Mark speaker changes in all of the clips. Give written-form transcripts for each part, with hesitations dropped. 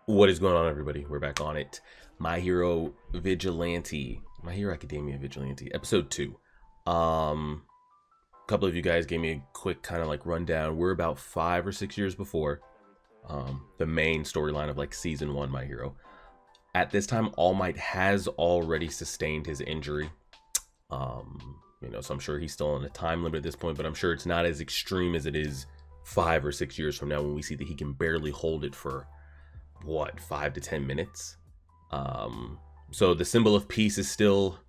Speaker 1: What is going on, everybody? We're back on it. My Hero Vigilante. My Hero Academia Vigilante. Episode 2. A couple of you guys gave me a quick kind of like rundown. We're about 5 or 6 years before the main storyline of like season 1 My Hero. At this time, All Might has already sustained his injury. So I'm sure he's still on a time limit at this point, but I'm sure it's not as extreme as it is 5 or 6 years from now when we see that he can barely hold it for what, 5 to 10 minutes. So the symbol of peace is still,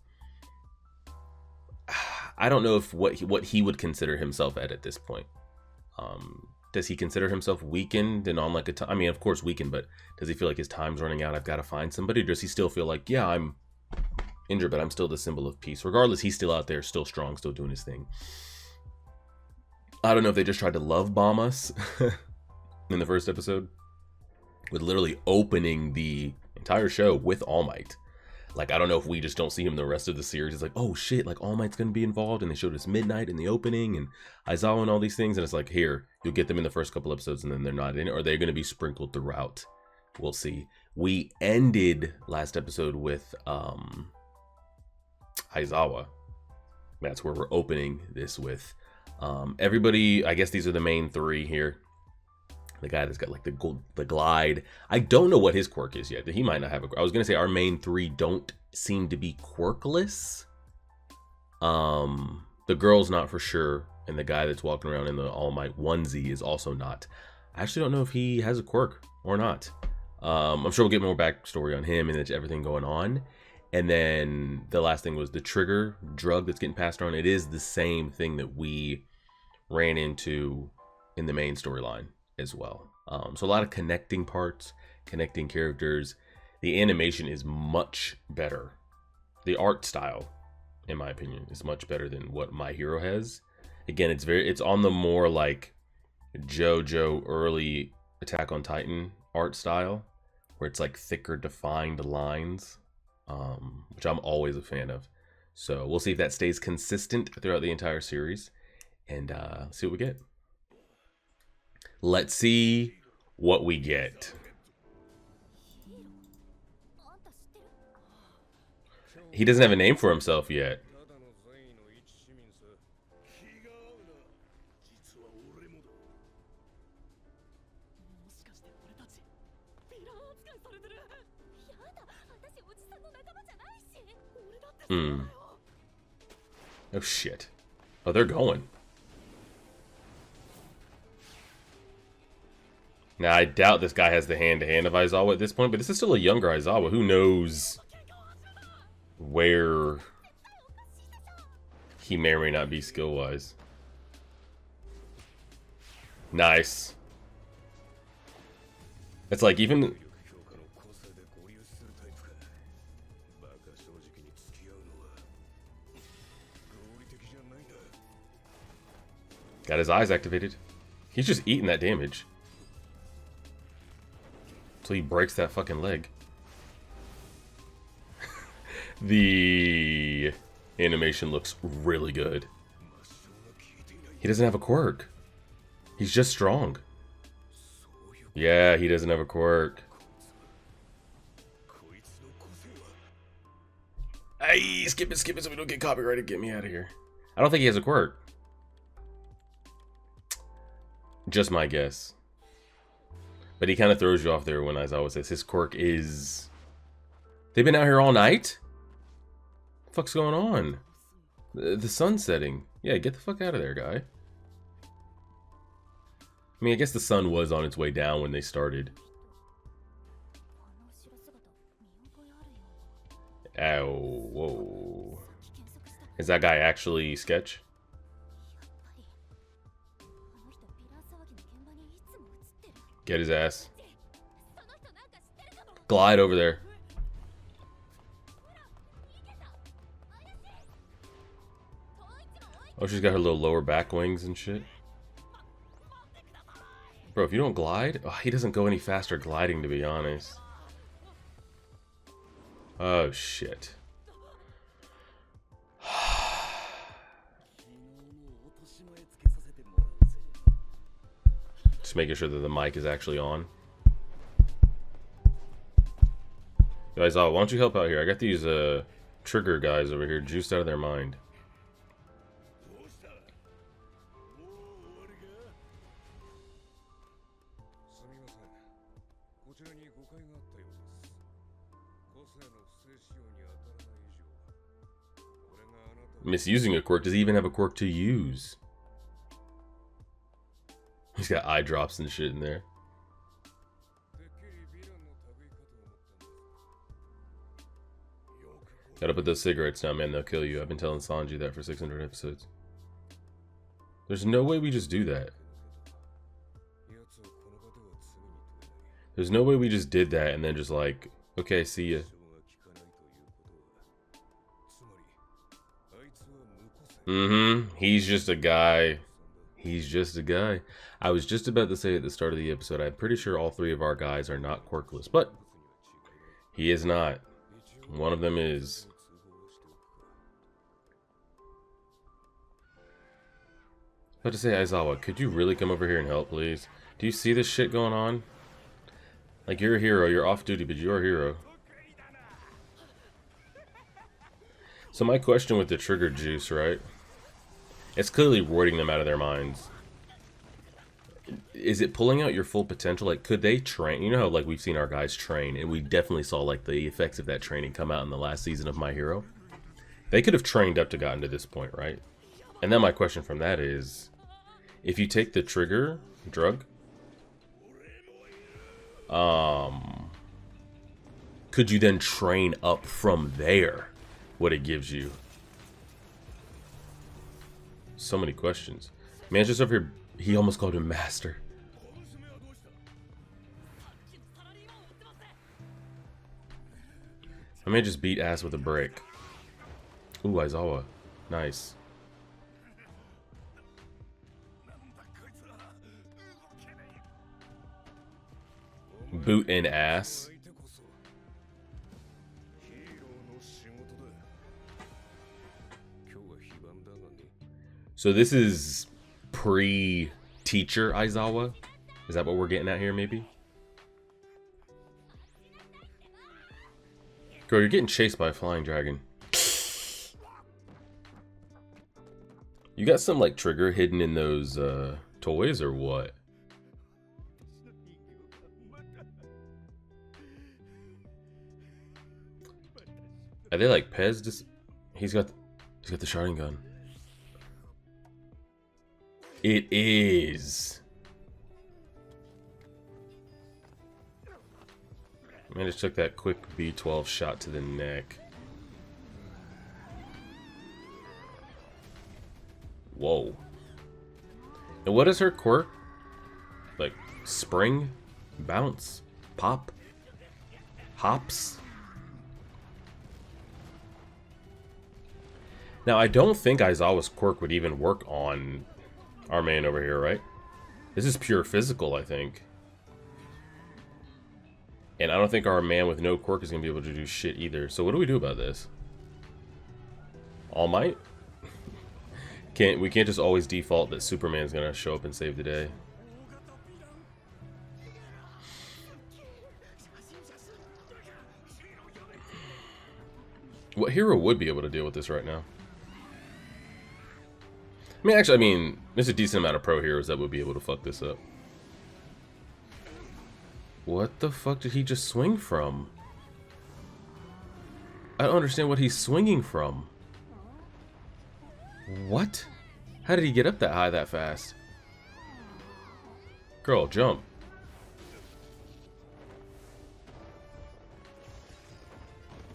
Speaker 1: I don't know if what he would consider himself at this point. Does he consider himself weakened and on like a I mean, of course weakened, but does he feel like his time's running out? I've got to find somebody. Or does he still feel like, yeah, I'm injured, but I'm still the symbol of peace? Regardless, he's still out there, still strong, still doing his thing. I don't know if they just tried to love bomb us in the first episode, with literally opening the entire show with All Might. Like, I don't know if we just don't see him the rest of the series. It's like, oh shit, like All Might's gonna be involved, and they showed us Midnight in the opening and Aizawa and all these things, and it's like, here, you'll get them in the first couple episodes and then they're not in it, or they're gonna be sprinkled throughout. We'll see. We ended last episode with Aizawa. That's where we're opening this with. Everybody, I guess these are the main 3 here. The guy that's got like the glide. I don't know what his quirk is yet. He might not have a. I was gonna say our main 3 don't seem to be quirkless. The girl's not for sure, and the guy that's walking around in the All Might onesie is also not. I actually don't know if he has a quirk or not. I'm sure we'll get more backstory on him and everything going on. And then the last thing was the trigger drug that's getting passed around. It is the same thing that we ran into in the main storyline as well. So a lot of connecting parts, connecting characters. The animation is much better. The art style, in my opinion, is much better than what My Hero has. Again, it's on the more like JoJo early Attack on Titan art style, where it's like thicker defined lines, which I'm always a fan of. So we'll see if that stays consistent throughout the entire series, and see what we get. Let's see what we get. He doesn't have a name for himself yet. Oh shit. Oh, they're going. Now, I doubt this guy has the hand-to-hand of Aizawa at this point, but this is still a younger Aizawa. Who knows where he may or may not be skill-wise. Nice. It's like even... Got his eyes activated. He's just eating that damage. So he breaks that fucking leg. The animation looks really good. He doesn't have a quirk. He's just strong. Yeah, he doesn't have a quirk. Hey, skip it so we don't get copyrighted. Get me out of here. I don't think he has a quirk. Just my guess. But he kind of throws you off there when Aizawa says his quirk is... They've been out here all night? What the fuck's going on? The sun's setting. Yeah, get the fuck out of there, guy. I mean, I guess the sun was on its way down when they started. Ow, whoa. Is that guy actually Sketch? Get his ass. Glide over there. Oh, she's got her little lower back wings and shit. Bro, if you don't glide... Oh, he doesn't go any faster gliding, to be honest. Oh, shit. Just making sure that the mic is actually on. Guys, why don't you help out here? I got these trigger guys over here juiced out of their mind. Misusing a quirk? Does he even have a quirk to use? He's got eye drops and shit in there. Gotta put those cigarettes down, man. They'll kill you. I've been telling Sanji that for 600 episodes. There's no way we just do that. There's no way we just did that and then just like, okay, see ya. He's just a guy. He's just a guy. I was just about to say at the start of the episode, I'm pretty sure all three of our guys are not quirkless, but he is not. One of them is. About to say, Aizawa, could you really come over here and help, please? Do you see this shit going on? Like, you're a hero, you're off duty, but you're a hero. So my question with the trigger juice, right? It's clearly warding them out of their minds. Is it pulling out your full potential? Like, could they train? You know how, like, we've seen our guys train, and we definitely saw, like, the effects of that training come out in the last season of My Hero. They could have trained up to gotten to this point, right? And then my question from that is, if you take the trigger drug, could you then train up from there what it gives you? So many questions. Man's just over here. He almost called him master. I may just beat ass with a brick. Ooh, Aizawa. Nice. Boot and ass. So this is pre-teacher Aizawa? Is that what we're getting at here, maybe? Girl, you're getting chased by a flying dragon. You got some, like, trigger hidden in those, toys, or what? Are they, like, Pez? He's got the sharding gun. It is. Man just took that quick B12 shot to the neck. Whoa. And what is her quirk? Like, spring? Bounce? Pop? Hops? Now, I don't think Aizawa's quirk would even work on our man over here, right? This is pure physical, I think. And I don't think our man with no quirk is going to be able to do shit either. So what do we do about this? All Might? We can't just always default that Superman's going to show up and save the day. What hero would be able to deal with this right now? I mean, there's a decent amount of pro heroes that would be able to fuck this up. What the fuck did he just swing from? I don't understand what he's swinging from. What? How did he get up that high that fast? Girl, jump.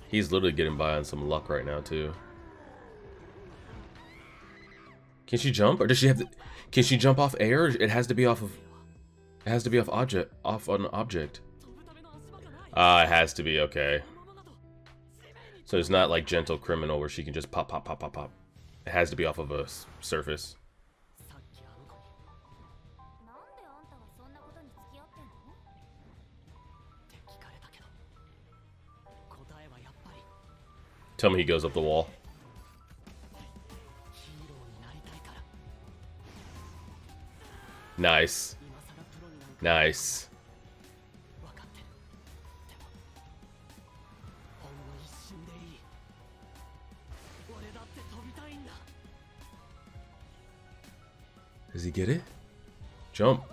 Speaker 1: He's literally getting by on some luck right now, too. Can she jump, or does she have to? Can she jump off air? It has to be off of. It has to be off an object. It has to be, okay. So it's not like Gentle Criminal where she can just pop, pop, pop, pop, pop. It has to be off of a surface. Tell me he goes up the wall. Nice. Nice. he get it? Jump.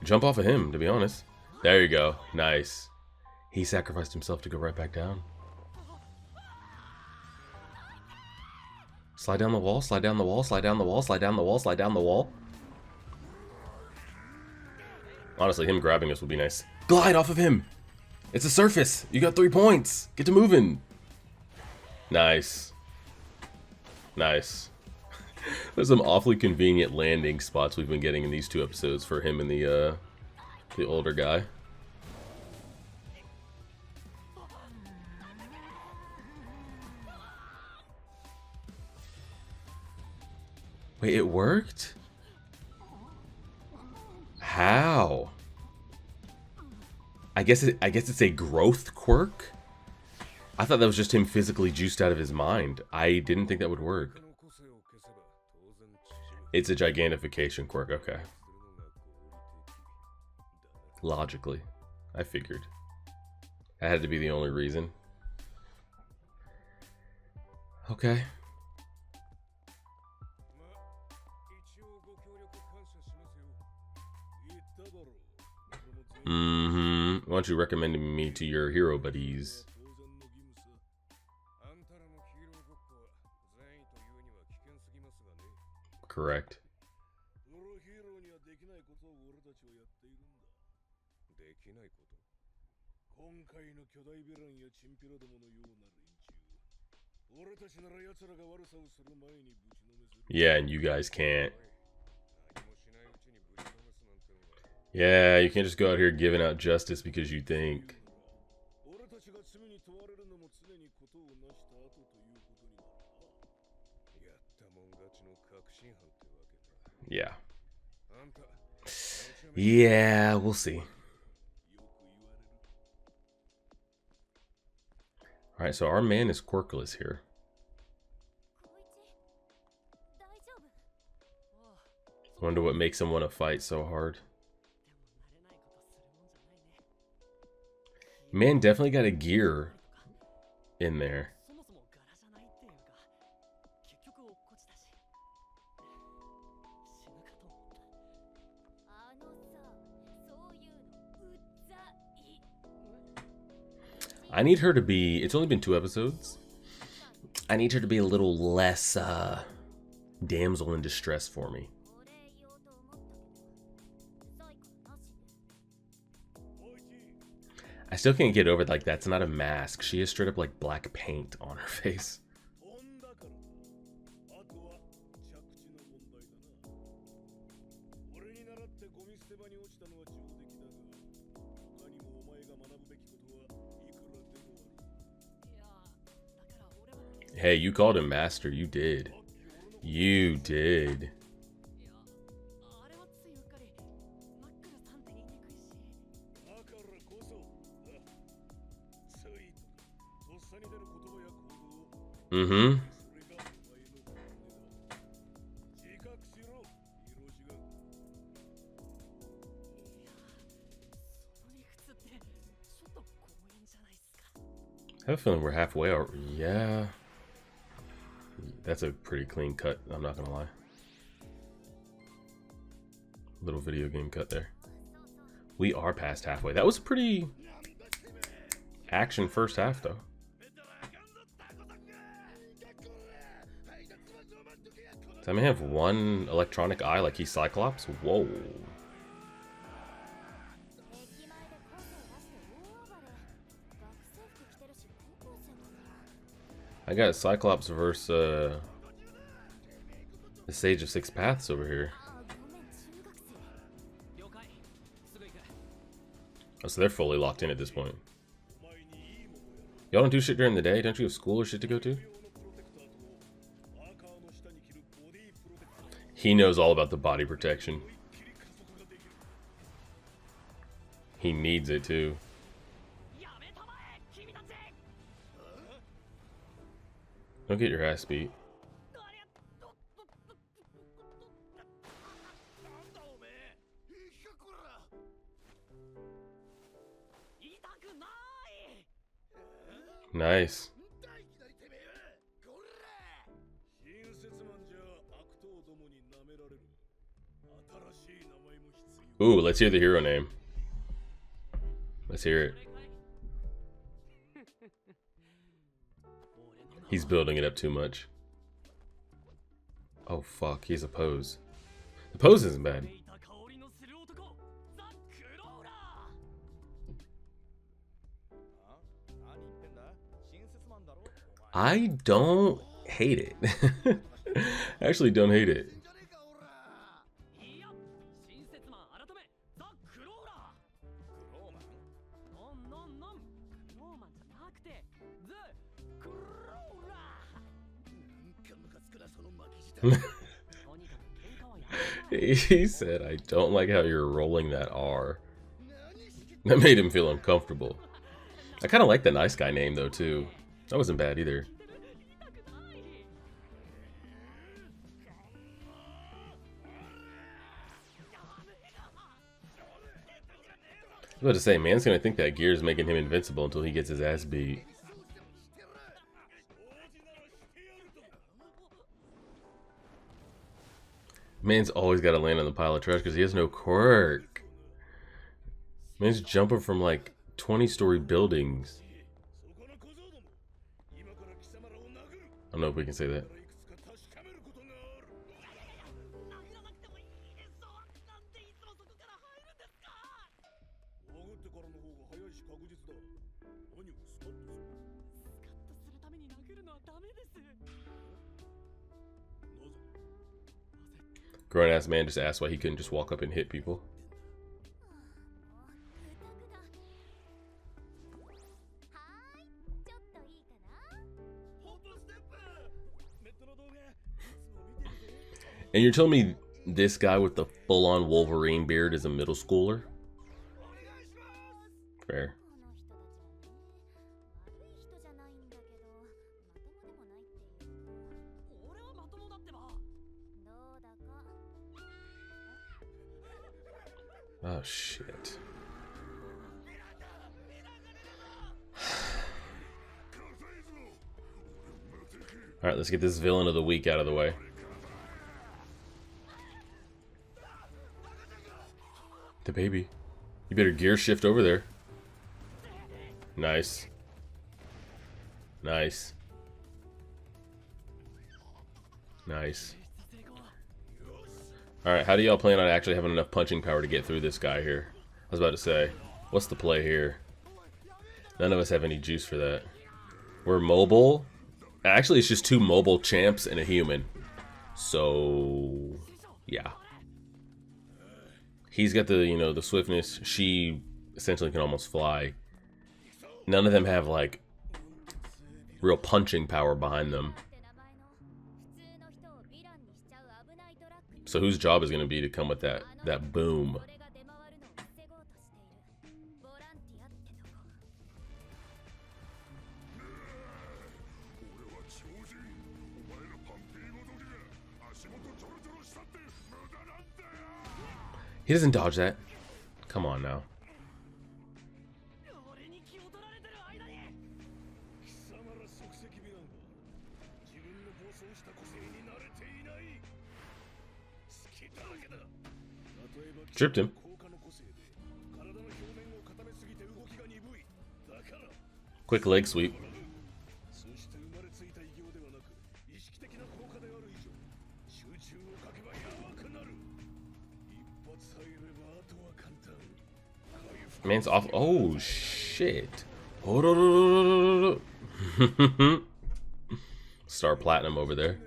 Speaker 1: Jump off of him, to be honest. There you go. Nice. He sacrificed himself to go right back down. Slide down the wall, slide down the wall, slide down the wall, slide down the wall, slide down the wall. Honestly, him grabbing us would be nice. Glide off of him! It's a surface! You got 3 points! Get to moving! Nice. Nice. There's some awfully convenient landing spots we've been getting in these 2 episodes for him and the older guy. Wait, it worked? How? I guess it's a growth quirk? I thought that was just him physically juiced out of his mind. I didn't think that would work. It's a gigantification quirk, okay. Logically. I figured. That had to be the only reason. Okay. Why don't you recommend me to your hero buddies? Correct. Yeah, and you guys can't. Yeah, you can't just go out here giving out justice because you think. Yeah. Yeah, we'll see. Alright, so our man is quirkless here. Wonder what makes him want to fight so hard. Man definitely got a gear in there. I need her to be, it's only been 2 episodes. I need her to be a little less damsel in distress for me. I still can't get over it, like that's not a mask. She has straight up like black paint on her face. Hey, you called him master. You did. You did. Mm-hmm. I have a feeling we're halfway. Yeah. That's a pretty clean cut, I'm not gonna lie. Little video game cut there. We are past halfway. That was a pretty action first half, though. Does that man have one electronic eye like he's Cyclops? Whoa. I got Cyclops versus the Sage of Six Paths over here. Oh, so they're fully locked in at this point. Y'all don't do shit during the day? Don't you have school or shit to go to? He knows all about the body protection. He needs it too. Don't get your ass beat. Nice. Ooh, let's hear the hero name. Let's hear it. He's building it up too much. Oh fuck, he's a pose. The pose isn't bad. I don't hate it. I actually don't hate it. He said, I don't like how you're rolling that R. That made him feel uncomfortable. I kind of like the nice guy name though too. That wasn't bad either. I was about to say, man's gonna think that gear's making him invincible until he gets his ass beat. Man's always got to land on the pile of trash because he has no quirk. Man's jumping from like 20-story buildings. I don't know if we can say that. Grown-ass man just asked why he couldn't just walk up and hit people. And you're telling me this guy with the full-on Wolverine beard is a middle schooler? Fair. Oh shit. Alright, let's get this villain of the week out of the way. The baby. You better gear shift over there. Nice. Nice. Nice. Alright, how do y'all plan on actually having enough punching power to get through this guy here? I was about to say, what's the play here? None of us have any juice for that. We're mobile. Actually, it's just two mobile champs and a human. So, yeah. He's got the, you know, the swiftness. She essentially can almost fly. None of them have, like, real punching power behind them. So whose job is going to be to come with that boom? He doesn't dodge that. Come on now. Tripped him. Quick leg sweep. Man's off. Oh shit. Star Platinum over there.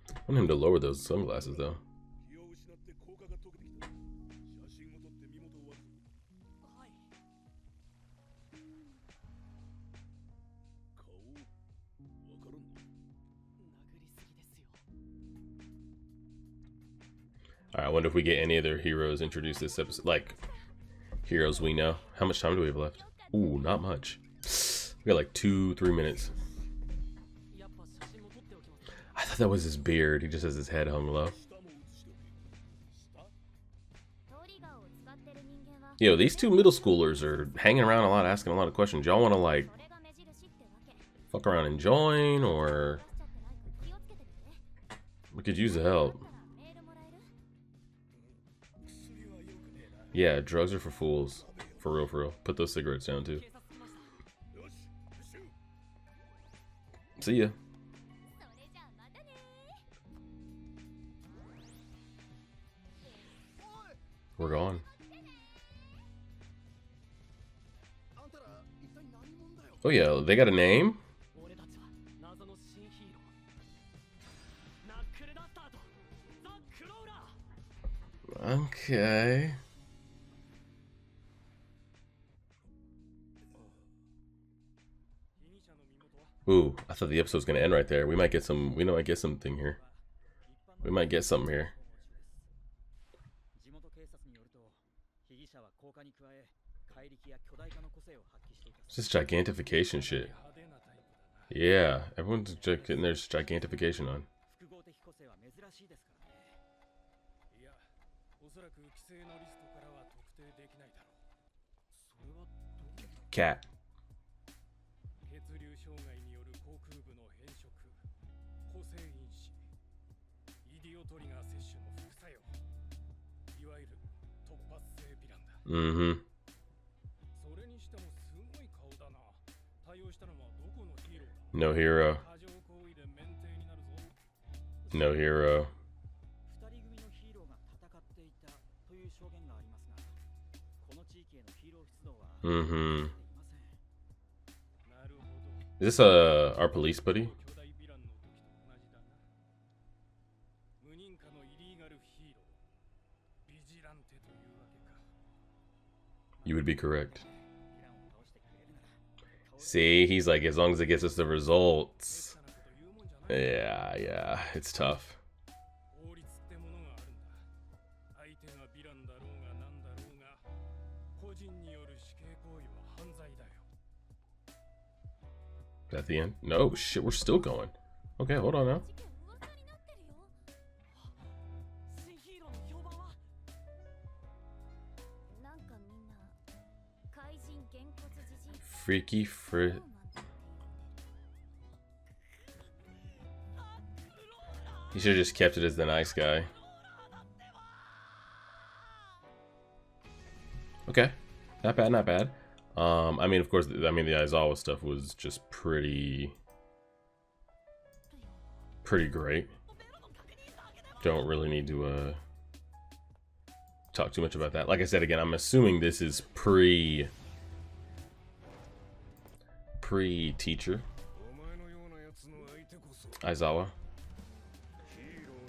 Speaker 1: I want him to lower those sunglasses though. Alright, I wonder if we get any other heroes introduced this episode. Like, heroes we know. How much time do we have left? Ooh, not much. We got like 2-3 minutes. I thought that was his beard. He just has his head hung low. Yo, these two middle schoolers are hanging around a lot, asking a lot of questions. Y'all want to, like, fuck around and join, or could use the help. Yeah, drugs are for fools. For real, for real. Put those cigarettes down too. See ya. We're gone. Oh yeah, they got a name? Okay. Ooh, I thought the episode was gonna end right there. We might get some. We might get something here. We might get something here. It's just gigantification shit. Yeah, everyone's getting their gigantification on. Cat. Mm-hmm. No hero. No hero. Mm-hmm. Is this our police buddy? You would be correct. See, he's like, as long as it gets us the results. Yeah, it's tough. Is that the end? No, shit, we're still going. Okay, hold on now. Freaky Frit. He should have just kept it as the nice guy. Okay, not bad, not bad. I mean, of course, I mean the Aizawa stuff was just pretty great. Don't really need to talk too much about that. Like I said, again, I'm assuming this is pre-teacher Aizawa.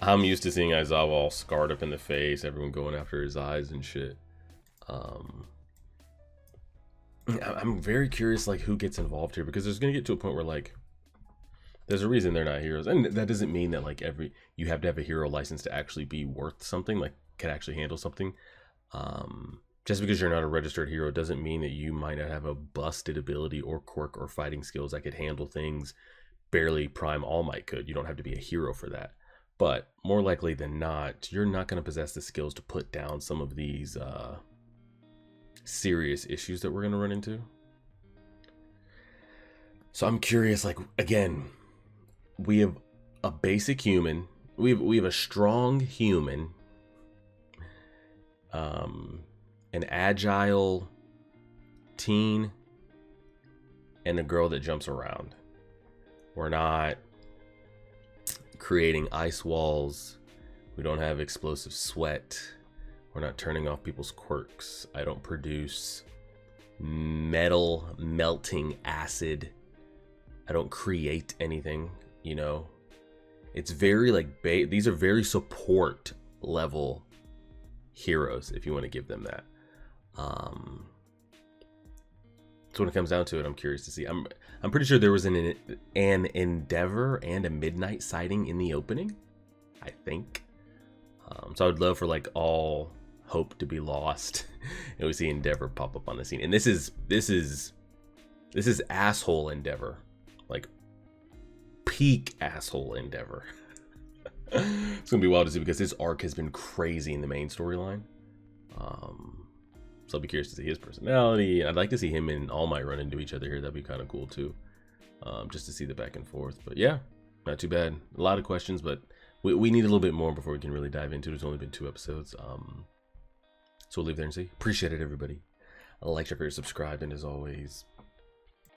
Speaker 1: I'm used to seeing Aizawa all scarred up in the face, everyone going after his eyes and shit. I'm very curious, like, who gets involved here, because there's gonna get to a point where, like, there's a reason they're not heroes, and that doesn't mean that, like, you have to have a hero license to actually be worth something, like, can actually handle something. Just because you're not a registered hero doesn't mean that you might not have a busted ability or quirk or fighting skills that could handle things barely Prime All Might could. You don't have to be a hero for that. But more likely than not, you're not going to possess the skills to put down some of these serious issues that we're going to run into. So I'm curious, like, again, we have a basic human. We have a strong human. An agile teen, and a girl that jumps around. We're not creating ice walls. We don't have explosive sweat. We're not turning off people's quirks. I don't produce metal melting acid. I don't create anything, you know. It's very like these are very support level heroes, if you want to give them that. So when it comes down to it, I'm curious to see. I'm pretty sure there was an Endeavor and a Midnight sighting in the opening, I think. So I would love for like all hope to be lost and we see Endeavor pop up on the scene. And this is asshole Endeavor, like peak asshole Endeavor. It's gonna be wild to see because his arc has been crazy in the main storyline. So I'll be curious to see his personality. I'd like to see him and All Might run into each other here. That'd be kind of cool too, just to see the back and forth. But yeah, not too bad. A lot of questions, but we need a little bit more before we can really dive into it. There's only been 2 episodes. So we'll leave there and see. Appreciate it, everybody. Like, share, subscribe, and as always,